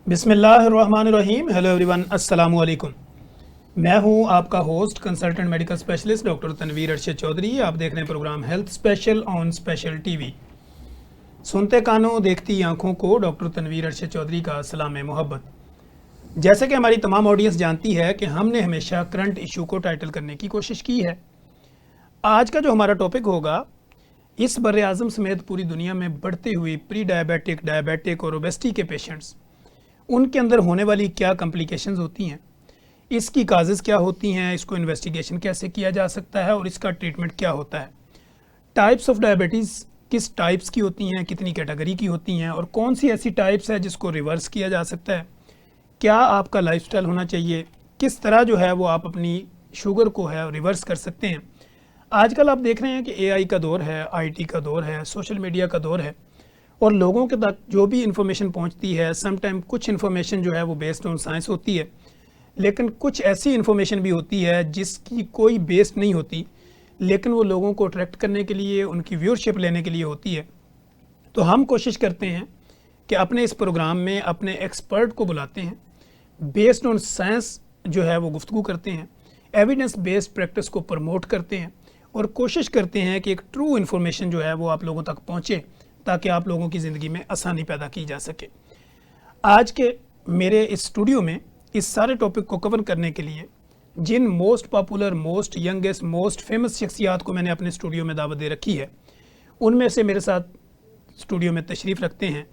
बिस्मिल्लाहिर्रहमानिर्रहीम। Hello everyone, अस्सलामु अलैकुम। मैं हूं आपका host consultant medical specialist doctor Tanveer Arshad Chaudhry. आप देख रहे हैं programme health special on Special TV. सुनते कानों देखती आंखों को डॉक्टर तनवीर अरशद चौधरी का सलाम मोहब्बत। जैसे कि हमारी तमाम ऑडियंस जानती है कि हमने हमेशा करंट इशू को टाइटल करने की कोशिश की है। आज का जो हमारा टॉपिक होगा, इस बर आज़म समेत पूरी दुनिया में बढ़ती हुई प्री डायबिटिक, डायबिटिक और ओबेसिटी के पेशेंट्स, उनके अंदर होने वाली क्या कॉम्प्लिकेशंस होती हैं, इसकी काजेज़ क्या होती हैं, इसको इन्वेस्टिगेशन कैसे किया जा सकता है और इसका ट्रीटमेंट क्या होता है, टाइप्स ऑफ डायबिटीज़ किस टाइप्स की होती हैं, कितनी कैटेगरी की होती हैं और कौन सी ऐसी टाइप्स है जिसको रिवर्स किया जा सकता है, क्या आपका लाइफस्टाइल होना चाहिए, किस तरह जो है वो आप अपनी शुगर को है रिवर्स कर सकते हैं। आजकल आप देख रहे हैं कि एआई का दौर है, आईटी का दौर है, सोशल मीडिया का दौर है और लोगों के तक जो भी इन्फॉर्मेशन पहुंचती है, समटाइम कुछ इन्फॉर्मेशन जो है वो बेस्ड ऑन साइंस होती है, लेकिन कुछ ऐसी इन्फॉर्मेशन भी होती है जिसकी कोई बेस नहीं होती, लेकिन वो लोगों को अट्रैक्ट करने के लिए, उनकी व्यूअरशिप लेने के लिए होती है। तो हम कोशिश करते हैं कि अपने इस प्रोग्राम में अपने एक्सपर्ट को बुलाते हैं, बेस्ड ऑन साइंस जो है वो गुफ्तगू करते हैं, एविडेंस बेस्ड प्रैक्टिस को प्रमोट करते हैं और कोशिश करते हैं कि एक ट्रू इन्फॉर्मेशन जो है वो आप लोगों तक पहुँचे ताकि आप लोगों की ज़िंदगी में आसानी पैदा की जा सके। आज के मेरे इस स्टूडियो में इस सारे टॉपिक को कवर करने के लिए जिन most popular, most youngest, most famous शख्सियात को मैंने अपने स्टूडियो में दावत दे रखी है, उनमें से मेरे साथ स्टूडियो में तशरीफ़ रखते हैं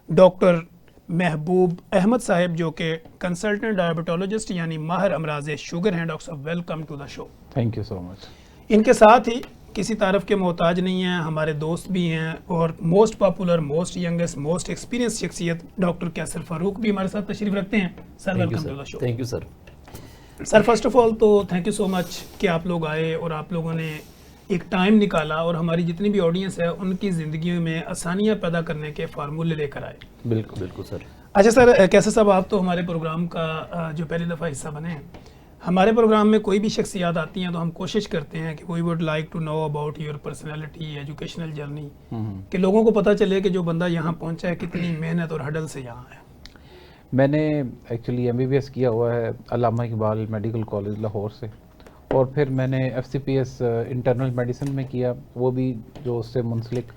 डॉक्टर महबूब अहमद साहब, जो कि कंसल्टेंट डायबिटोलॉजिस्ट यानी माहिर अमराज शुगर हैं। डॉक्टर साहब, welcome to the show. Thank you so much. इनके साथ ही किसी तारफ़ के मोहताज नहीं हैं, हमारे दोस्त भी हैं और most popular, most youngest, most experience शख्सियत डॉक्टर कैसर फारूक भी हमारे साथ तशरीफ़ रखते हैं। Sir, welcome to the show. Thank you sir. Sir, first of all तो थैंक यू सो मच कि आप लोग आए और आप लोगों ने एक टाइम निकाला और हमारी जितनी भी ऑडियंस है उनकी ज़िंदगी में आसानियाँ पैदा करने के फार्मूले लेकर आए। बिल्कुल बिल्कुल सर। अच्छा सर, कैसे साहब, आप तो हमारे प्रोग्राम का जो पहली दफ़ा हिस्सा बने हैं। हमारे प्रोग्राम में कोई भी शख्सियात आती हैं तो हम कोशिश करते हैं कि we would like to know about your personality, educational journey, कि लोगों को पता चले कि जो बंदा यहाँ पहुँचा है कितनी मेहनत और हडल से यहाँ है। मैंने एक्चुअली MBBS किया हुआ है अल्लामा इकबाल मेडिकल कॉलेज लाहौर से, और फिर मैंने FCPS इंटरनल मेडिसिन में किया, वो भी जो उससे मुंसलिक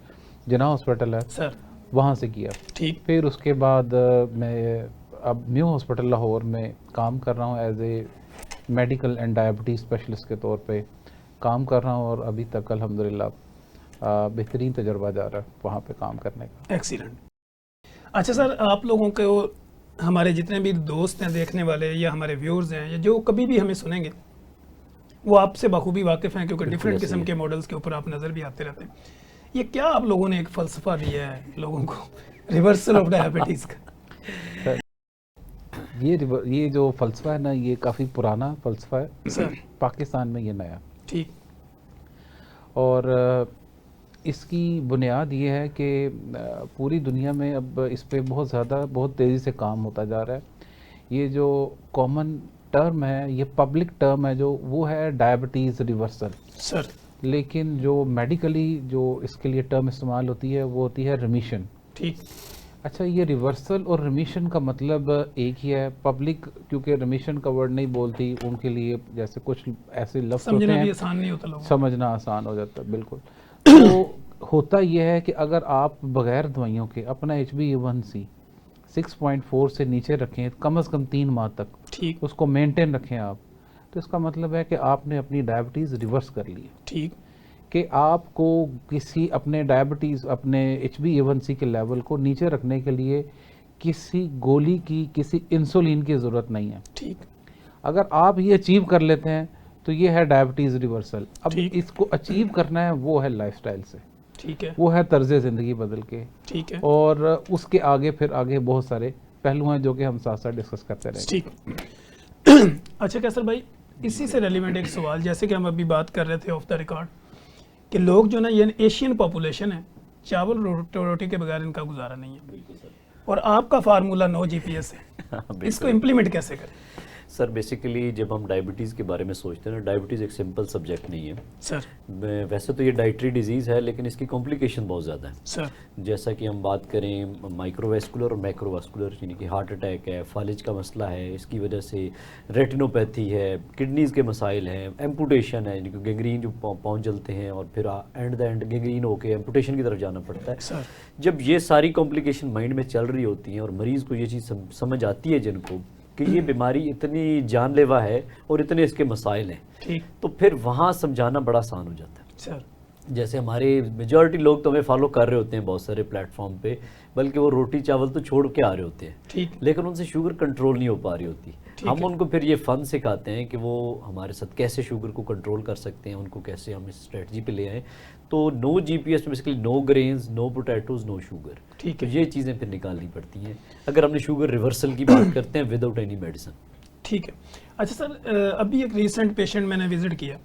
जिना हॉस्पिटल है सर, वहाँ से किया। ठीक। फिर उसके बाद मैं अब न्यू हॉस्पिटल लाहौर में काम कर रहा हूँ as a medical and diabetes specialist के तौर पे काम कर रहा हूँ और अभी तक अल्हम्दुलिल्लाह बेहतरीन तजर्बा जा रहा है वहाँ पे काम करने का। एक्सीलेंट। अच्छा सर, आप लोगों को, हमारे जितने भी दोस्त हैं देखने वाले या हमारे व्यूअर्स हैं या जो कभी भी हमें सुनेंगे, वो आपसे बखूबी वाकिफ़ हैं क्योंकि डिफरेंट किस्म के मॉडल्स के ऊपर आप नज़र भी आते रहते हैं। ये क्या आप लोगों ने एक फ़लसफ़ा दिया है लोगों को रिवर्सल ऑफ डायबिटीज़ का? ये जो फ़लसफ़ा है ना, ये काफ़ी पुराना फ़लसफ़ा है सर। पाकिस्तान में, ये नया। ठीक। और इसकी बुनियाद ये है कि पूरी दुनिया में अब इस पे बहुत तेज़ी से काम होता जा रहा है। ये जो कॉमन टर्म है, ये पब्लिक टर्म है, जो वो है डायबिटीज़ रिवर्सल सर। लेकिन जो मेडिकली जो इसके लिए टर्म इस्तेमाल होती है वो होती है रिमिशन। ठीक। अच्छा, ये रिवर्सल और रिमिशन का मतलब एक ही है। पब्लिक क्योंकि रिमिशन का वर्ड नहीं बोलती, उनके लिए जैसे कुछ ऐसे लफ्ज़ होते समझना हैं, भी आसान नहीं होता लोगों को। समझना आसान हो जाता है। बिल्कुल। तो होता यह है कि अगर आप बग़ैर दवाइयों के अपना HbA1c 6.4 से नीचे रखें कम से कम 3 माह तक, ठीक। उसको मेंटेन रखें आप, तो इसका मतलब है कि आपने अपनी डायबिटीज़ रिवर्स कर ली है। ठीक। कि आपको किसी अपने डायबिटीज़, अपने HbA1c के लेवल को नीचे रखने के लिए किसी गोली की, किसी इंसुलिन की ज़रूरत नहीं है। ठीक। अगर आप ये अचीव कर लेते हैं तो ये है डायबिटीज़ रिवर्सल। अब ठीक। इसको अचीव करना है, वो है लाइफस्टाइल से, ठीक है, वो है तर्ज़ ज़िंदगी बदल के। ठीक है, और उसके आगे फिर आगे बहुत सारे पहलू हैं जो कि हम साथ साथ डिस्कस करते रहेंगे। ठीक। अच्छा कैसर भाई, इसी से रेलिवेंट एक सवाल, जैसे कि हम अभी बात कर रहे थे ऑफ द रिकॉर्ड कि लोग जो ना, ये एशियन पॉपुलेशन है, चावल रोटी के बगैर इनका गुजारा नहीं है। और आपका फार्मूला 9 GPS है, इसको इम्प्लीमेंट कैसे करें? सर बेसिकली जब हम डायबिटीज़ के बारे में सोचते हैं ना, डायबिटीज़ एक सिंपल सब्जेक्ट नहीं है सर। वैसे तो ये डाइटरी डिजीज़ है, लेकिन इसकी कॉम्प्लिकेशन बहुत ज़्यादा है सर। जैसा कि हम बात करें माइक्रोवेस्कुलर और मैक्रोवेस्कुलर, यानी कि हार्ट अटैक है, फालिज का मसला है, इसकी वजह से रेटिनोपैथी है, किडनीज़ के मसाइल हैं, एम्पुटेशन है, यानी कि गैंग्रीन जो पाँव जलते हैं और फिर एंड द एंड गैंग्रीन होके एम्पुटेशन की तरफ जाना पड़ता है। सर। जब ये सारी कॉम्प्लिकेशन माइंड में चल रही होती हैं और मरीज़ को ये चीज़ समझ आती है जिनको कि ये बीमारी इतनी जानलेवा है और इतने इसके मसाइल हैं, ठीक, तो फिर वहाँ समझाना बड़ा आसान हो जाता है। सर। जैसे हमारे मेजॉरिटी लोग तो हमें फॉलो कर रहे होते हैं बहुत सारे प्लेटफॉर्म पे, बल्कि वो रोटी चावल तो छोड़ के आ रहे होते हैं, ठीक, लेकिन उनसे शुगर कंट्रोल नहीं हो पा रही होती। हम है। उनको फिर ये फन सिखाते हैं कि वो हमारे साथ कैसे शुगर को कंट्रोल कर सकते हैं, उनको कैसे हम इस स्ट्रेटजी पे ले आएँ। तो no GPS basically no grains, no potatoes, no sugar, ठीक तो है। ये चीज़ें फिर निकालनी पड़ती हैं अगर हमने शुगर रिवर्सल की बात करते हैं विदाउट एनी मेडिसिन। ठीक है। अच्छा सर, अभी एक रिसेंट पेशेंट मैंने विजिट किया,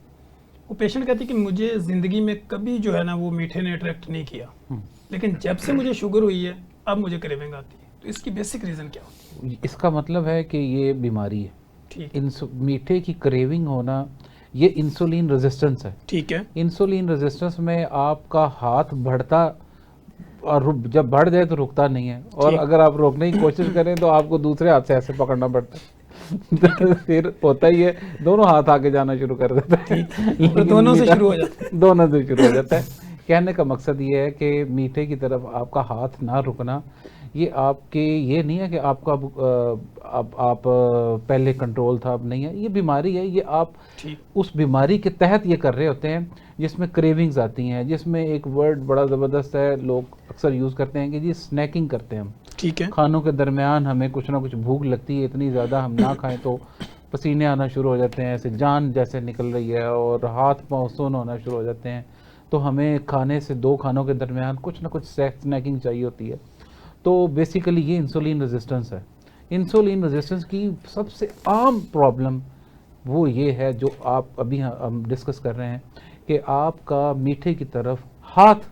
वो पेशेंट कहती कि मुझे ज़िंदगी में कभी जो है ना वो मीठे ने अट्रैक्ट नहीं किया, लेकिन जब से मुझे शुगर हुई है अब मुझे क्रेविंग आती है। तो इसकी बेसिक रीज़न क्या होती है? इसका मतलब है कि ये बीमारी है। ठीक, मीठे की क्रेविंग होना ये इंसुलिन रेजिस्टेंस है। ठीक है। इंसुलिन रेजिस्टेंस में आपका हाथ बढ़ता और जब बढ़ जाए तो रुकता नहीं है, और ठीक। अगर आप रोकने की कोशिश करें तो आपको दूसरे हाथ से ऐसे पकड़ना पड़ता है तो फिर होता ही है, दोनों हाथ आगे जाना शुरू कर देता है। तो लेकिन दोनों से मीठा- शुरू हो जाता है। दोनों से शुरू हो जाता है। कहने का मकसद ये है कि मीठे की तरफ आपका हाथ ना रुकना, ये आपके ये नहीं है कि आपका आप पहले कंट्रोल था अब नहीं है, ये बीमारी है। ये आप ठीक, उस बीमारी के तहत ये कर रहे होते हैं जिसमें क्रेविंग्स आती हैं, जिसमें एक वर्ड बड़ा ज़बरदस्त है, लोग अक्सर यूज़ करते हैं कि जी स्नैकिंग करते हैं हम। ठीक है। खानों के दरमियान हमें कुछ ना कुछ भूख लगती है, इतनी ज़्यादा हम ना खाएं तो पसीने आना शुरू हो जाते हैं, ऐसे जान जैसे निकल रही है, और हाथ पाँव सुन्न होना शुरू हो जाते हैं। तो हमें खाने से 2 खानों के दरमियान कुछ ना कुछ स्नैकिंग चाहिए होती है। तो बेसिकली ये इंसुलिन रेजिस्टेंस है। इंसुलिन रेजिस्टेंस की सबसे आम प्रॉब्लम वो ये है जो आप अभी हम डिस्कस कर रहे हैं कि आपका मीठे की तरफ हाथ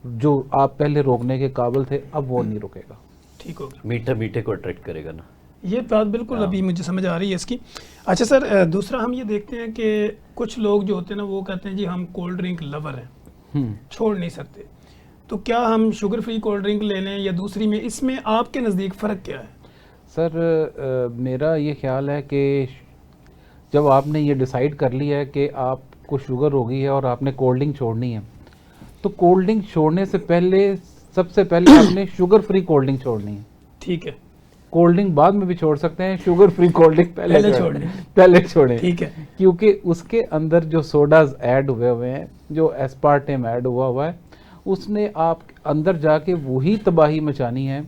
जो आप पहले रोकने के काबिल थे अब वो नहीं रुकेगा। ठीक हो गया। मीठा मीठे को अट्रैक्ट करेगा ना, ये बात बिल्कुल अभी मुझे समझ आ रही है इसकी। अच्छा सर, दूसरा हम ये देखते हैं कि कुछ लोग जो होते हैं ना वो कहते हैं जी हम कोल्ड ड्रिंक लवर हैं, छोड़ नहीं सकते। तो क्या हम शुगर फ्री कोल्ड ड्रिंक ले लें या दूसरी में, इसमें आपके नज़दीक फ़र्क क्या है? सर मेरा ये ख्याल है कि जब आपने ये डिसाइड कर लिया है कि आपको शुगर हो गई है और आपने कोल्ड ड्रिंक छोड़नी है, तो कोल्ड ड्रिंक छोड़ने से पहले सबसे पहले आपने शुगर फ्री कोल्ड ड्रिंक छोड़नी है। ठीक है। कोल्ड ड्रिंक बाद में भी छोड़ सकते हैं, शुगर फ्री कोल्ड ड्रिंक पहले छोड़ें। ठीक है। क्योंकि उसके अंदर जो सोडाज ऐड हुए हैं, जो एस्पार्टेम ऐड हुआ है, उसने आप अंदर जाके वही तबाही मचानी है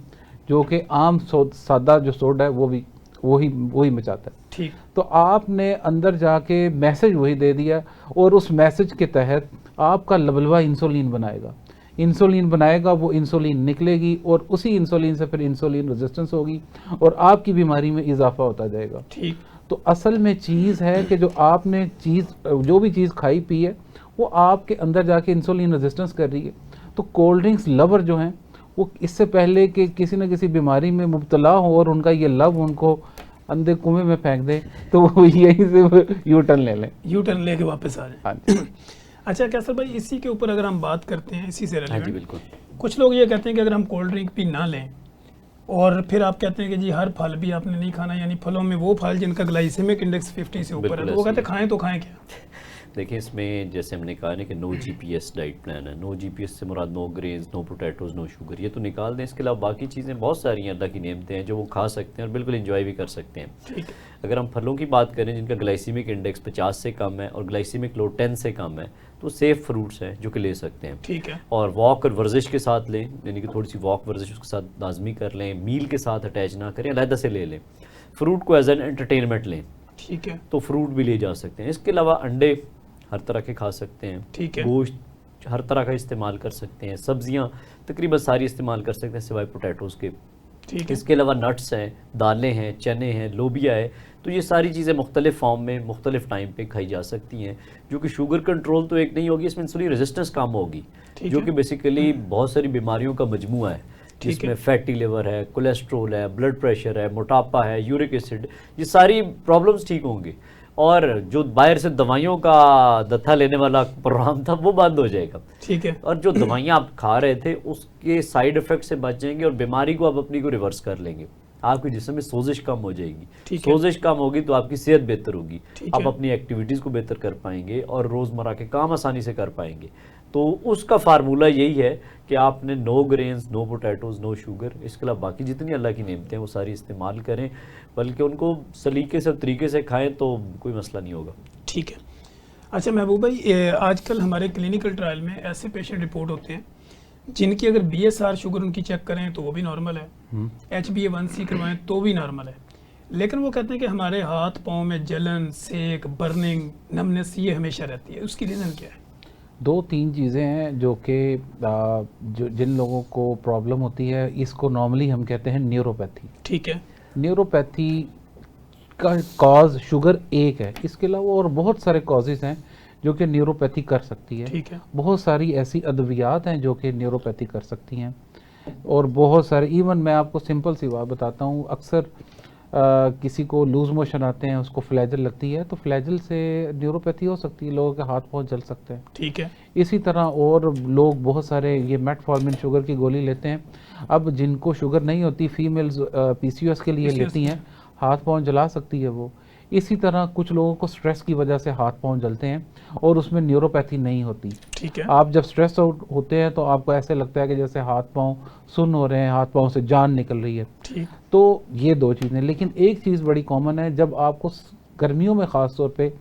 जो कि आम सादा जो सोडा है वो भी वही मचाता है। ठीक। तो आपने अंदर जाके मैसेज वही दे दिया, और उस मैसेज के तहत आपका लबलवा इंसुलिन बनाएगा, वो इंसुलिन निकलेगी और उसी इंसुलिन से फिर इंसुलिन रेजिस्टेंस होगी और आपकी बीमारी में इजाफा होता जाएगा। ठीक। तो असल में चीज़ है कि जो आपने जो भी चीज़ खाई पी है वो आपके अंदर जाके इंसुलिन रेजिस्टेंस कर रही है। तो कोल्ड ड्रिंक्स लवर जो हैं वो इससे पहले कि किसी न किसी बीमारी में मुब्तला हो और उनका ये लव उनको अंधे कुएं में फेंक दे, तो वो यहीं से यू टर्न ले लें, यू टर्न लेके वापस आ जाए। हाँ जी। अच्छा कैसर भाई, इसी के ऊपर अगर हम बात करते हैं, इसी से हाँ जी रिलेटेड, बिल्कुल। कुछ लोग ये कहते हैं कि अगर हम कोल्ड ड्रिंक भी ना लें और फिर आप कहते हैं कि जी हर फल भी आपने नहीं खाना, यानी फलों में वो फल जिनका ग्लाइसेमिक इंडेक्स 50 से ऊपर है, बिल्कुल तो वो ऐसे कहते ही हैं खाएं तो खाएं क्या? देखिए इसमें जैसे हमने कहा ना कि नो जीपीएस डाइट प्लान है। नो जीपीएस से मुराद no grains, no potatoes, no sugar, ये तो निकाल दें। इसके अलावा बाकी चीज़ें बहुत सारी हैं, अल्लाह की नेमतें हैं जो वो खा सकते हैं और बिल्कुल एंजॉय भी कर सकते हैं। ठीक है। अगर हम फलों की बात करें जिनका ग्लाइसीमिक इंडेक्स 50 से कम है और ग्लाइसीमिक लोड 10 से कम है, तो सेफ फ्रूट्स हैं जो कि ले सकते हैं। ठीक है। और वॉक और वर्जिश के साथ लें, यानी कि थोड़ी सी वॉक वर्जिश उसके साथ लाजमी कर लें, मील के साथ अटैच ना करें, अलहदा से ले लें। फ्रूट को एज एन एंटरटेनमेंट लें, ठीक है। तो फ्रूट भी ले जा सकते हैं। इसके अलावा अंडे हर तरह के खा सकते हैं, ठीक है। गोश्त हर तरह का इस्तेमाल कर सकते हैं, सब्जियां तकरीबन सारी इस्तेमाल कर सकते हैं सिवाय पोटैटोज़ के। ठीक है। इसके अलावा नट्स हैं, दालें हैं, चने हैं, लोबिया है, तो ये सारी चीज़ें मुख्तलिफ फॉर्म में मुख्तलिफ टाइम पे खाई जा सकती हैं, जो कि शुगर कंट्रोल तो एक नहीं होगी, इसमें इंसुलिन रेजिस्टेंस कम होगी, ठीक जो है। कि बेसिकली बहुत सारी बीमारियों का मजमूआ है। जिसमें फैटी लिवर है, कोलेस्ट्रोल है, ब्लड प्रेशर है, मोटापा है, यूरिक एसिड, ये सारी प्रॉब्लम्स ठीक होंगी और जो बाहर से दवाइयों का दत्था लेने वाला प्रोग्राम था वो बंद हो जाएगा। ठीक है। और जो दवाइयाँ आप खा रहे थे उसके साइड इफेक्ट से बच जाएंगे और बीमारी को आप अपनी को रिवर्स कर लेंगे। आपके जिस्म में सोजिश कम हो जाएगी, सोजिश कम होगी तो आपकी सेहत बेहतर होगी, आप अपनी एक्टिविटीज़ को बेहतर कर पाएंगे और रोज़मर्रा के काम आसानी से कर पाएंगे। तो उसका फार्मूला यही है कि आपने no grains, no potatoes, no sugar, इसके अलावा बाकी जितनी अल्लाह की नेमतें हैं वो सारी इस्तेमाल करें, बल्कि उनको सलीके से तरीके से खाएं तो कोई मसला नहीं होगा। ठीक है। अच्छा महबूब भाई, आजकल हमारे क्लिनिकल ट्रायल में ऐसे पेशेंट रिपोर्ट होते हैं जिनकी अगर BSR शुगर उनकी चेक करें तो वो भी नॉर्मल है, HbA1c करवाएं तो भी नॉर्मल है, लेकिन वो कहते हैं कि हमारे हाथ पाँव में जलन, सेक, बर्निंग, नमनेस ये हमेशा रहती है। उसकी रीज़न क्या है? 2-3 चीज़ें हैं जो कि जो जिन लोगों को प्रॉब्लम होती है, इसको नॉर्मली हम कहते हैं न्यूरोपैथी। ठीक है। न्यूरोपैथी का कॉज शुगर एक है, इसके अलावा और बहुत सारे कॉजेज़ हैं जो कि न्यूरोपैथी कर सकती है। ठीक है। बहुत सारी ऐसी अद्वियात हैं जो कि न्यूरोपैथी कर सकती हैं और बहुत सारे, इवन मैं आपको सिंपल सी बात बताता हूँ, अक्सर किसी को लूज मोशन आते हैं, उसको फ्लैजल लगती है, तो फ्लैजल से न्यूरोपैथी हो सकती है, लोगों के हाथ पांव जल सकते हैं। ठीक है। इसी तरह और लोग बहुत सारे ये मेटफॉर्मिन शुगर की गोली लेते हैं। अब जिनको शुगर नहीं होती, फीमेल्स PCOS के लिए लेती हैं, हाथ पांव जला सकती है वो। इसी तरह कुछ लोगों को स्ट्रेस की वजह से हाथ पांव जलते हैं और उसमें न्यूरोपैथी नहीं होती। ठीक है। आप जब स्ट्रेस आउट होते हैं तो आपको ऐसे लगता है कि जैसे हाथ पांव सुन्न हो रहे हैं, हाथ पांव से जान निकल रही है। ठीक। तो ये 2 चीज़ें। लेकिन एक चीज़ बड़ी कॉमन है, जब आपको गर्मियों में ख़ास तौर पे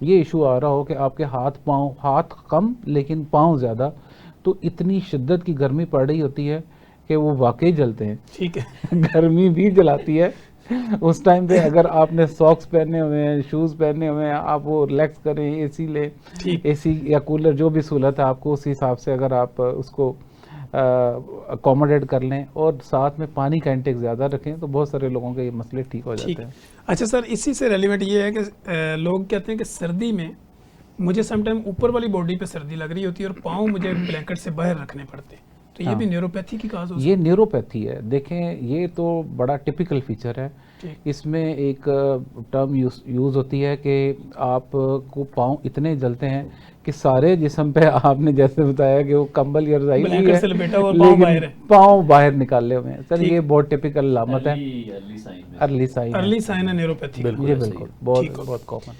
ये इशू आ रहा हो कि आपके हाथ कम लेकिन पाँव ज़्यादा, तो इतनी शिद्दत की गर्मी पड़ रही होती है कि वो वाकई जलते हैं। ठीक है। गर्मी भी जलाती है। उस टाइम पे अगर आपने सॉक्स पहने हुए हैं, शूज़ पहने हुए हैं, आप वो रिलैक्स करें, AC लें, AC या कूलर जो भी सहूलत है आपको, उस हिसाब से अगर आप उसको अकोमोडेट कर लें और साथ में पानी का इंटेक ज़्यादा रखें तो बहुत सारे लोगों के ये मसले ठीक हो जाते हैं। अच्छा सर, इसी से रेलिवेंट ये है कि लोग कहते हैं कि सर्दी में मुझे समटाइम ऊपर वाली बॉडी पे सर्दी लग रही होती है और पाँव मुझे ब्लैंकेट से बाहर रखने पड़ते हैं, तो ये भी न्यूरोपैथी की काज हो सकती है? ये न्यूरोपैथी है। देखें, ये तो बड़ा टिपिकल फीचर है। इसमें एक टर्म यूज़ होती है कि आपको पाँव इतने जलते हैं कि सारे जिस्म पे, आपने जैसे बताया कि वो कंबल या रज़ाई ली है, लेकिन पाँव बाहर निकाले हुए हैं। सर ये बहुत टिपिकल अलामत है, अर्ली साइन है न्यूरोपैथी। बिल्कुल बहुत कॉमन।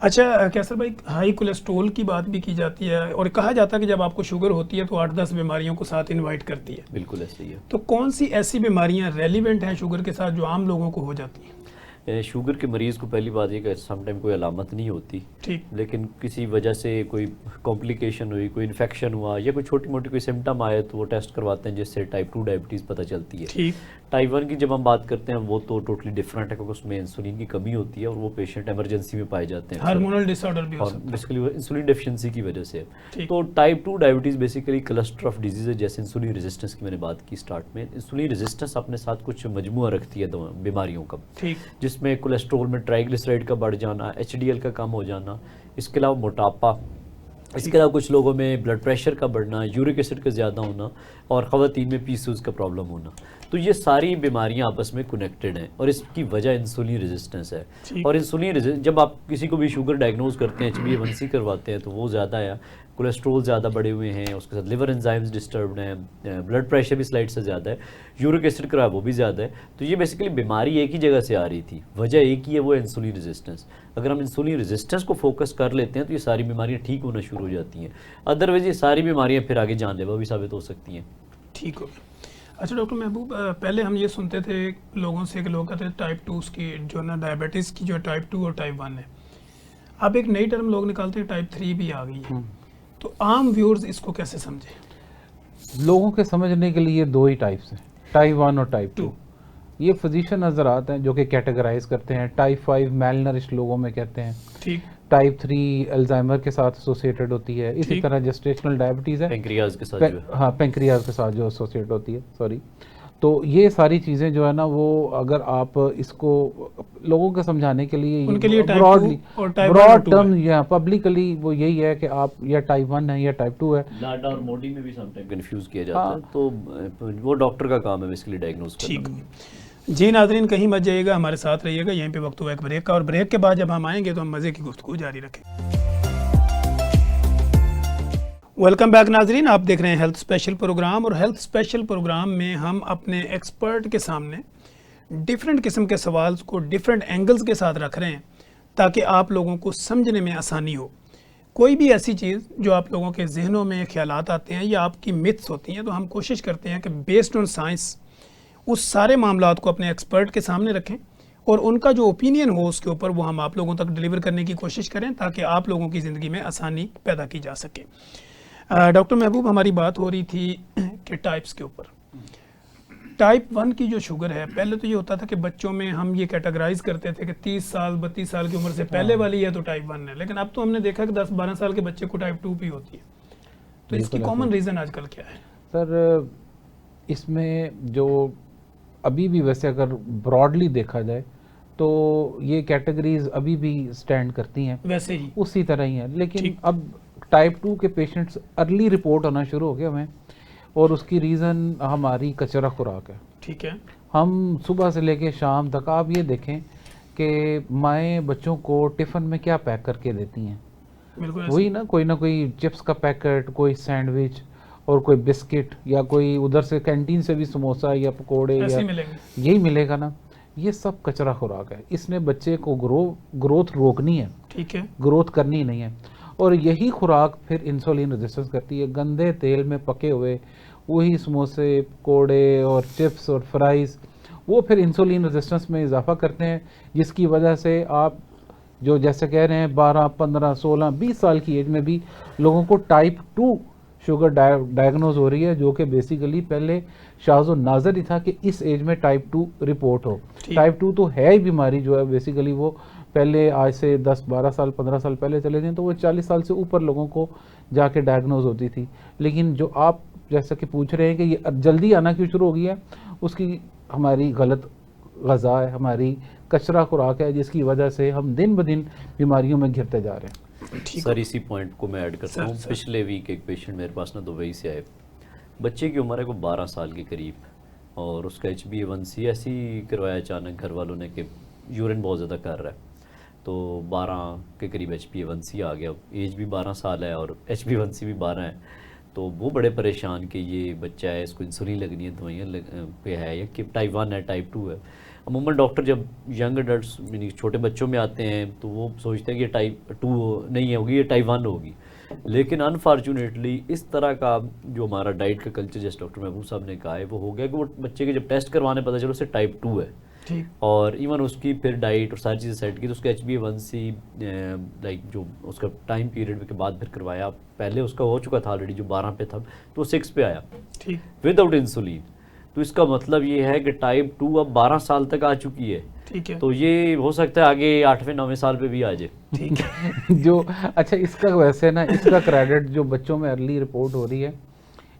अच्छा कैसर भाई, हाई कोलेस्ट्रोल की बात भी की जाती है और कहा जाता है कि जब आपको शुगर होती है तो 8-10 बीमारियों को साथ इनवाइट करती है। बिल्कुल ऐसे ही है। तो कौन सी ऐसी बीमारियां रेलिवेंट हैं शुगर के साथ जो आम लोगों को हो जाती हैं? शुगर के मरीज़ को पहली बात ये कि समटाइम कोई अलामत नहीं होती, ठीक, लेकिन किसी वजह से कोई कॉम्प्लिकेशन हुई, कोई इन्फेक्शन हुआ या कोई छोटी मोटी कोई सिम्टम आए तो वो टेस्ट करवाते हैं, जिससे टाइप 2 डायबिटीज़ पता चलती है। ठीक। टाइप 1 की जब हम बात करते हैं वो तो टोटली डिफरेंट है, क्योंकि उसमें इंसुलिन की कमी होती है और वो पेशेंट इमरजेंसी में पाए जाते हैं। हार्मोनल डिसऑर्डर भी हो और सकता है। बेसिकली वो इंसुलिन डेफिशिएंसी की वजह से। ठीक। तो type 2 diabetes basically cluster of disease है, जैसे इंसुलिन रेजिस्टेंस की मैंने बात की स्टार्ट में। इंसुलिन रेजिस्टेंस अपने साथ कुछ मजमुआ रखती है बीमारियों का, ठीक, जिसमें कोलेस्ट्रोल में ट्राइग्लिसराइड का बढ़ जाना, HDL का कम हो जाना, इसके अलावा मोटापा, इसके अलावा कुछ लोगों में ब्लड प्रेशर का बढ़ना, यूरिक एसिड का ज़्यादा होना और ख़वातीन में PCOS का प्रॉब्लम होना। तो ये सारी बीमारियां आपस में कनेक्टेड हैं और इसकी वजह इंसुलिन रेजिस्टेंस है। और इंसुलिन जब आप किसी को भी शुगर डायग्नोज करते हैं, HbA1c करवाते हैं तो वो ज़्यादा है, कोलेस्ट्रोल ज़्यादा बढ़े हुए हैं, उसके साथ लिवर एंजाइम्स डिस्टर्ब्ड हैं, ब्लड प्रेशर भी स्लाइड से ज़्यादा है, यूरिक एसिड का वो भी ज़्यादा है। तो ये बेसिकली बीमारी एक ही जगह से आ रही थी, वजह एक ही है, वो इंसुलिन रेजिस्टेंस। अगर हम इंसुलिन रेजिस्टेंस को फोकस कर लेते हैं तो ये सारी बीमारियाँ ठीक होना शुरू हो जाती हैं। अदरवाइज ये सारी बीमारियाँ फिर आगे जानलेवा भी साबित हो सकती हैं। ठीक हो गया। अच्छा डॉक्टर महबूब, पहले हम ये सुनते थे लोगों से कि लोग कहते हैं टाइप 2 की जो ना डायबिटीज़ की जो टाइप 2 और टाइप 1 है, अब एक नई टर्म लोग निकालते हैं टाइप 3 भी आ गई है। तो आम व्यूअर्स इसको कैसे समझे? लोगों के समझने के लिए 2 ही टाइप्स हैं, टाइप 1 और टाइप 2। ये फिजिशियन नजर आते हैं जो कि कैटेगराइज करते हैं। टाइप 5 मेलनरिश लोगों में कहते हैं। ठीक। टाइप 3 अल्जाइमर के साथ एसोसिएटेड होती है। इसी तरह जेस्टेशनल डायबिटीज़ है, पेंक्रियाज के साथ जो हाँ पेंक्रियाज के साथ जो एसोसिएट होती है, सॉरी। तो ये सारी चीज़ें जो है ना वो अगर आप इसको लोगों को समझाने के लिए उनके लिए टाइप ब्रॉडली 2 और टाइप 1 ब्रॉड और 2 टर्म है। या पब्लिकली वो यही है कि आप या टाइप 1 है या टाइप 2 है। लाडा और मोडी में भी समटाइम कंफ्यूज किया जाता हाँ। है, तो वो डॉक्टर का काम है बेसिकली डायग्नोज ठीक करना। जी नाज़रीन, कहीं मत जाइएगा, हमारे साथ रहिएगा। यहीं पे वक्त हुआ एक ब्रेक का, और ब्रेक के बाद जब हम आएंगे तो हम मज़े की गुफ्तगू जारी रखेंगे। वेलकम बैक नाजरीन, आप देख रहे हैं हेल्थ स्पेशल प्रोग्राम, और हेल्थ स्पेशल प्रोग्राम में हम अपने एक्सपर्ट के सामने डिफरेंट किस्म के सवाल को डिफरेंट एंगल्स के साथ रख रहे हैं ताकि आप लोगों को समझने में आसानी हो। कोई भी ऐसी चीज़ जो आप लोगों के जहनों में ख्यालात आते हैं या आपकी मिथ्स होती हैं, तो हम कोशिश करते हैं कि बेस्ड ऑन साइंस उस सारे मामलात को अपने एक्सपर्ट के सामने रखें और उनका जो ओपिनियन हो उसके ऊपर वो हम आप लोगों तक डिलीवर करने की कोशिश करें ताकि आप लोगों की ज़िंदगी में आसानी पैदा की जा सके। डॉक्टर महबूब, हमारी बात हो रही थी कि टाइप्स के ऊपर। टाइप 1 की जो शुगर है, पहले तो ये होता था कि बच्चों में हम ये कैटेगराइज करते थे कि 30 साल 32 साल की उम्र से पहले वाली है तो टाइप 1 है, लेकिन अब तो हमने देखा कि 10-12 साल के बच्चे को टाइप 2 भी होती है। तो इसकी कॉमन रीज़न आजकल क्या है? सर इसमें जो अभी भी वैसे अगर ब्रॉडली देखा जाए तो ये कैटेगरीज अभी भी स्टैंड करती हैं वैसे ही उसी तरह ही है, लेकिन ठीक। अब टाइप 2 के पेशेंट्स अर्ली रिपोर्ट होना शुरू हो गए हमें, और उसकी रीज़न हमारी कचरा खुराक है। ठीक है। हम सुबह से लेके शाम तक आप ये देखें कि माएँ बच्चों को टिफ़िन में क्या पैक करके देती हैं, बिल्कुल ऐसे। वही ना कोई चिप्स का पैकेट, कोई सैंडविच और कोई बिस्किट, या कोई उधर से कैंटीन से भी समोसा या पकोड़े ऐसे या ही मिलेंगे। यही मिलेगा ना। ये सब कचरा खुराक है, इसने बच्चे को ग्रोथ रोकनी है, ठीक है। ग्रोथ करनी नहीं है। और यही खुराक फिर इंसुलिन रेजिस्टेंस करती है। गंदे तेल में पके हुए वही समोसे, पकोड़े और चिप्स और फ्राइज़ वो फिर इंसुलिन रेजिस्टेंस में इजाफा करते हैं, जिसकी वजह से आप जो जैसे कह रहे हैं 12, 15, 16, 20 साल की एज में भी लोगों को टाइप 2 शुगर डायग्नोज हो रही है, जो कि बेसिकली पहले शाज़ो नाज़र ही था कि इस एज में टाइप 2 रिपोर्ट हो। टाइप 2 तो है ही बीमारी जो है बेसिकली वो पहले आज से 10, 12 साल, 15 साल पहले चले जाएं तो वो 40 साल से ऊपर लोगों को जाके डायग्नोज होती थी। लेकिन जो आप जैसा कि पूछ रहे हैं कि ये जल्दी आना क्यों शुरू हो गया है, उसकी हमारी गलत ग़िज़ा है, हमारी कचरा खुराक है, जिसकी वजह से हम दिन ब दिन बीमारियों में घिरते जा रहे हैं। सर इसी पॉइंट को मैं ऐड करता हूँ। सर। पिछले वीक एक पेशेंट मेरे पास ना दुबई से आए, बच्चे की उम्र है को 12 साल के करीब, और उसका HbA1c ऐसे ही करवाया अचानक घर वालों ने कि यूरिन बहुत ज़्यादा कर रहा है, तो 12 के करीब HbA1c आ गया। एज भी 12 साल है और HbA1c भी 12 है, तो वो बड़े परेशान कि ये बच्चा है, इसको इंसुलिन लगनी है, दवाइयाँ पे है, या कि टाइप 1 है टाइप 2 है। अमूमन डॉक्टर जब यंग अडल्ट्स यानी छोटे बच्चों में आते हैं तो वो सोचते हैं कि ये टाइप 2 नहीं होगी, ये टाइप 1 होगी। लेकिन अनफॉर्चुनेटली इस तरह का जो हमारा डाइट का कल्चर, जैसे डॉक्टर महबूब साहब ने कहा है, वो हो गया कि वो बच्चे के जब टेस्ट करवाने पता चलो उससे टाइप 2 है। ठीक। और इवन उसकी फिर डाइट और सारी चीज़ें सेट की, तो उसका HbA1c लाइक जो उसका टाइम पीरियड के बाद फिर करवाया, पहले उसका हो चुका था ऑलरेडी जो 12 पे था, तो 6 पे आया ठीक। Without insulin. तो इसका मतलब ये है कि टाइप 2 अब 12 साल तक आ चुकी है। ठीक है। तो ये हो सकता है आगे 8वें 9वें साल पे भी आ जाए। ठीक है। जो अच्छा इसका वैसे ना इसका क्रेडिट जो बच्चों में अर्ली रिपोर्ट हो रही है,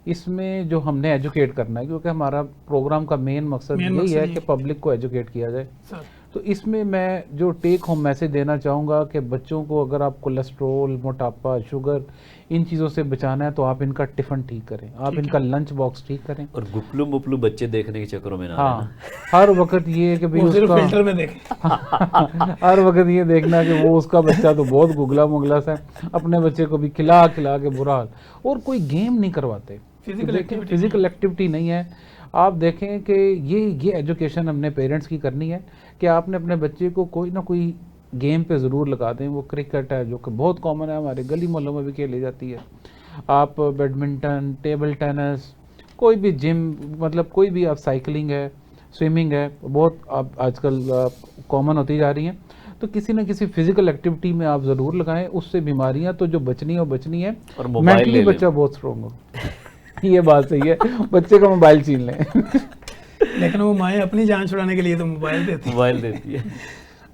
इसमें जो हमने एजुकेट करना है, क्योंकि हमारा प्रोग्राम का मेन मकसद यही है कि पब्लिक को एजुकेट किया जाए। सर। तो इसमें मैं जो टेक होम मैसेज देना चाहूँगा कि बच्चों को अगर आप कोलेस्ट्रोल, मोटापा, शुगर इन चीज़ों से बचाना है तो आप इनका टिफ़िन ठीक करें, आप इनका लंच बॉक्स ठीक करें। और गुपलू मुपलू बच्चे देखने के चक्करों में ना हाँ, हर वक्त ये कि भाई वो सिर्फ उसका फिल्टर में देखें। हर वक्त ये देखना कि वो उसका बच्चा तो बहुत गुगला मुगला सा है, अपने बच्चे को भी खिला खिला के बुरा हाल, और कोई गेम नहीं करवाते, फिजिकल एक्टिविटी नहीं है। आप देखें कि ये एजुकेशन हमने पेरेंट्स की करनी है कि आपने अपने बच्चे को कोई ना कोई गेम पे ज़रूर लगा दें। वो क्रिकेट है जो कि बहुत कॉमन है, हमारे गली मोहल्लों में भी खेली जाती है। आप बैडमिंटन, टेबल टेनिस, कोई भी जिम, मतलब कोई भी, आप साइकिलिंग है, स्विमिंग है, बहुत आप आजकल कॉमन होती जा रही हैं। तो किसी न किसी फिजिकल एक्टिविटी में आप ज़रूर लगाएं, उससे बीमारियां तो जो बचनी है वो बचनी है। और मोबाइल मेंटली बच्चा बहुत स्ट्रॉन्ग हो ये बात सही है, बच्चे का मोबाइल छीन लें। लेकिन वो माएँ अपनी जान छुड़ाने के लिए तो मोबाइल देती है।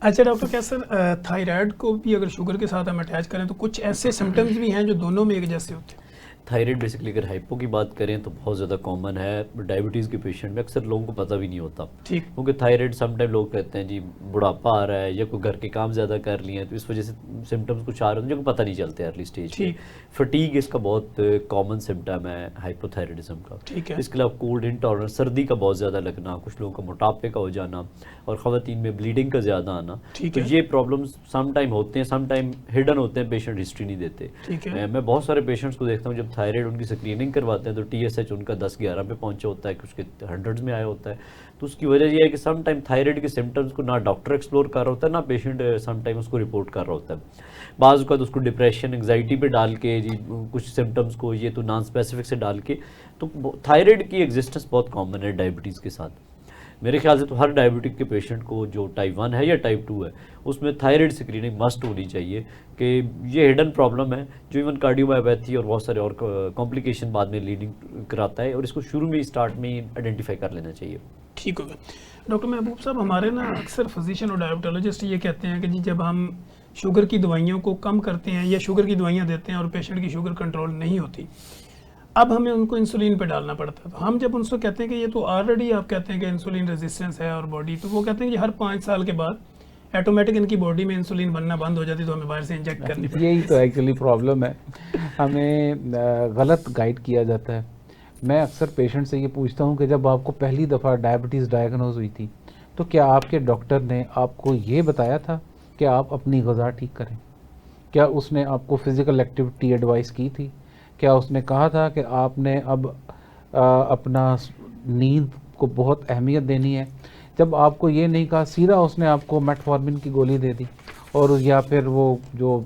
अच्छा डॉक्टर, क्या सर थायराइड को भी अगर शुगर के साथ हम अटैच करें तो कुछ ऐसे सिम्टम्स भी हैं जो दोनों में एक जैसे होते हैं? थायराइड बेसिकली अगर हाइपो की बात करें तो बहुत ज़्यादा कॉमन है डायबिटीज़ के पेशेंट में, अक्सर लोगों को पता भी नहीं होता। ठीक। क्योंकि थायराइड समटाइम लोग कहते हैं जी बुढ़ापा आ रहा है या कोई घर के काम ज़्यादा कर लिए हैं तो इस वजह से सिम्टम्स कुछ आ रहे हैं जो पता नहीं चलते अर्ली स्टेज पे। ठीक। फटीग इसका बहुत कॉमन सिम्टम है हाइपोथायराइडिज्म का। ठीक है। इसके अलावा कोल्ड इंटॉलरेंस, सर्दी का बहुत ज़्यादा लगना, कुछ लोगों का मोटापे का हो जाना और ख़वातीन में ब्लीडिंग का ज़्यादा आना। ठीक तो है। ये प्रॉब्लम्स सम टाइम होते हैं, सम टाइम हिडन होते हैं, पेशेंट हिस्ट्री नहीं देते। ठीक है। मैं बहुत सारे पेशेंट्स को देखता हूँ जब थायराइड उनकी स्क्रीनिंग करवाते हैं तो TSH उनका 10-11 पे पहुंचा होता है, कुछ के 100s में आया होता है। तो उसकी वजह यह है कि सम टाइम थायराइड के सिम्टम्स को ना डॉक्टर एक्सप्लोर कर रहा होता है ना पेशेंट सम टाइम उसको रिपोर्ट कर रहा होता है। बाज़ का तो उसको डिप्रेशन एंग्जाइटी पे डाल के जी कुछ सिम्टम्स को ये तो नॉन स्पेसिफिक से डाल के। तो थायराइड की एग्जिस्टेंस बहुत कॉमन है डायबिटीज़ के साथ। मेरे ख्याल से तो हर डायबिटिक के पेशेंट को जो टाइप 1 है या टाइप 2 है उसमें थायराइड स्क्रीनिंग मस्ट होनी चाहिए कि ये हिडन प्रॉब्लम है जो इवन कार्डियोमायोपैथी और बहुत सारे और कॉम्प्लिकेशन बाद में लीडिंग कराता है और इसको शुरू में स्टार्ट में आइडेंटिफाई कर लेना चाहिए। ठीक होगा। डॉक्टर महबूब साहब, हमारे ना अक्सर फिजिशियन और डायबिटोलॉजिस्ट ये कहते हैं कि जी जब हम शुगर की दवाइयों को कम करते हैं या शुगर की दवाइयाँ देते हैं और पेशेंट की शुगर कंट्रोल नहीं होती, अब हमें उनको इंसुलिन पे डालना पड़ता है। तो हम जब उनसे कहते हैं कि ये तो ऑलरेडी आप कहते हैं कि इंसुलिन रेजिस्टेंस है और बॉडी, तो वो कहते हैं कि हर 5 साल के बाद ऑटोमेटिक इनकी बॉडी में इंसुलिन बनना बंद हो जाती है तो हमें बाहर से इंजेक्ट करनी पड़ती है। यही तो एक्चुअली प्रॉब्लम है, हमें गलत गाइड किया जाता है। मैं अक्सर पेशेंट से ये पूछता हूँ कि जब आपको पहली दफ़ा डायबिटीज़ डायग्नोज हुई थी तो क्या आपके डॉक्टर ने आपको ये बताया था कि आप अपनी ग़िज़ा ठीक करें? क्या उसने आपको फ़िज़िकल एक्टिविटी एडवाइस की थी? क्या उसने कहा था कि आपने अब अपना नींद को बहुत अहमियत देनी है? जब आपको ये नहीं कहा, सीधा उसने आपको मेटफॉर्मिन की गोली दे दी और या फिर वो जो